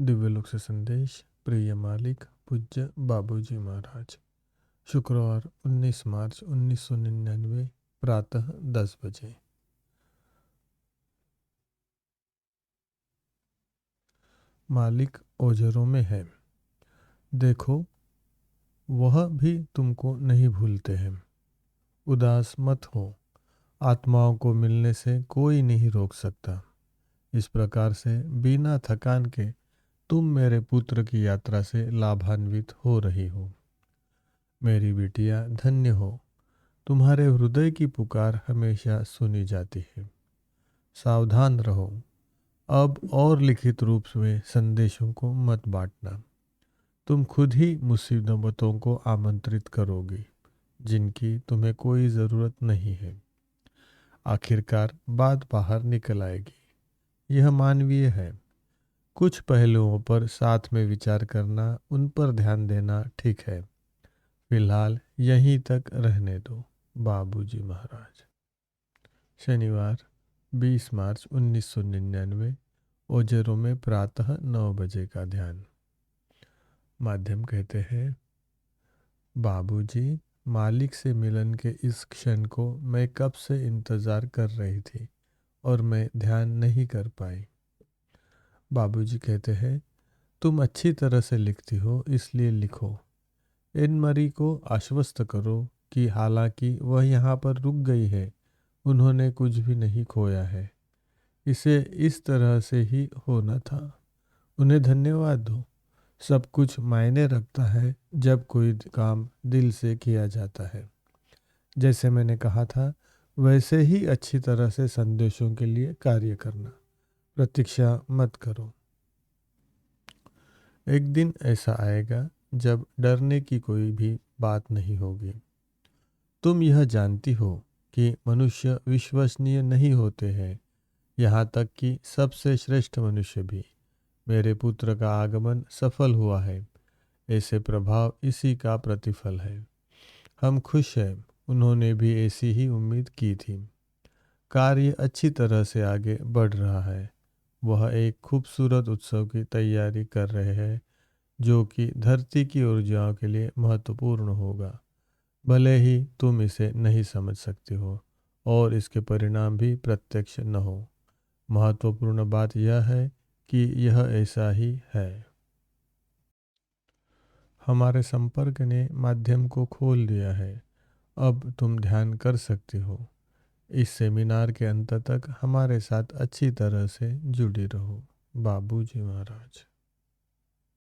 दिव्यलोक से संदेश। प्रिय मालिक पूज्य बाबूजी महाराज। शुक्रवार 19 मार्च 1999 प्रातः 10 बजे। मालिक ओझरों में है। देखो, वह भी तुमको नहीं भूलते हैं। उदास मत हो। आत्माओं को मिलने से कोई नहीं रोक सकता। इस प्रकार से बिना थकान के तुम मेरे पुत्र की यात्रा से लाभान्वित हो रही हो। मेरी बिटिया धन्य हो। तुम्हारे हृदय की पुकार हमेशा सुनी जाती है। सावधान रहो। अब और लिखित रूप में संदेशों को मत बांटना। तुम खुद ही मुसीबतों को आमंत्रित करोगी जिनकी तुम्हें कोई ज़रूरत नहीं है। आखिरकार बात बाहर निकल आएगी। यह मानवीय है। कुछ पहलुओं पर साथ में विचार करना, उन पर ध्यान देना ठीक है। फिलहाल यहीं तक रहने दो, बाबूजी महाराज। शनिवार 20 मार्च 1999 ओजेरो में प्रातः 9 बजे का ध्यान। माध्यम कहते हैं, बाबूजी, मालिक से मिलन के इस क्षण को मैं कब से इंतज़ार कर रही थी और मैं ध्यान नहीं कर पाई। बाबूजी कहते हैं, तुम अच्छी तरह से लिखती हो, इसलिए लिखो। एन मरी को आश्वस्त करो कि हालांकि वह यहाँ पर रुक गई है, उन्होंने कुछ भी नहीं खोया है। इसे इस तरह से ही होना था। उन्हें धन्यवाद दो। सब कुछ मायने रखता है जब कोई काम दिल से किया जाता है। जैसे मैंने कहा था, वैसे ही अच्छी तरह से संदेशों के लिए कार्य करना। प्रतीक्षा मत करो। एक दिन ऐसा आएगा जब डरने की कोई भी बात नहीं होगी। तुम यह जानती हो कि मनुष्य विश्वसनीय नहीं होते हैं, यहाँ तक कि सबसे श्रेष्ठ मनुष्य भी। मेरे पुत्र का आगमन सफल हुआ है। ऐसे प्रभाव इसी का प्रतिफल है। हम खुश हैं। उन्होंने भी ऐसी ही उम्मीद की थी। कार्य अच्छी तरह से आगे बढ़ रहा है। वह एक खूबसूरत उत्सव की तैयारी कर रहे हैं जो कि धरती की ऊर्जाओं के लिए महत्वपूर्ण होगा। भले ही तुम इसे नहीं समझ सकती हो और इसके परिणाम भी प्रत्यक्ष न हो, महत्वपूर्ण बात यह है कि यह ऐसा ही है। हमारे संपर्क ने माध्यम को खोल दिया है। अब तुम ध्यान कर सकती हो। इस सेमिनार के अंत तक हमारे साथ अच्छी तरह से जुड़ी रहो, बाबूजी महाराज।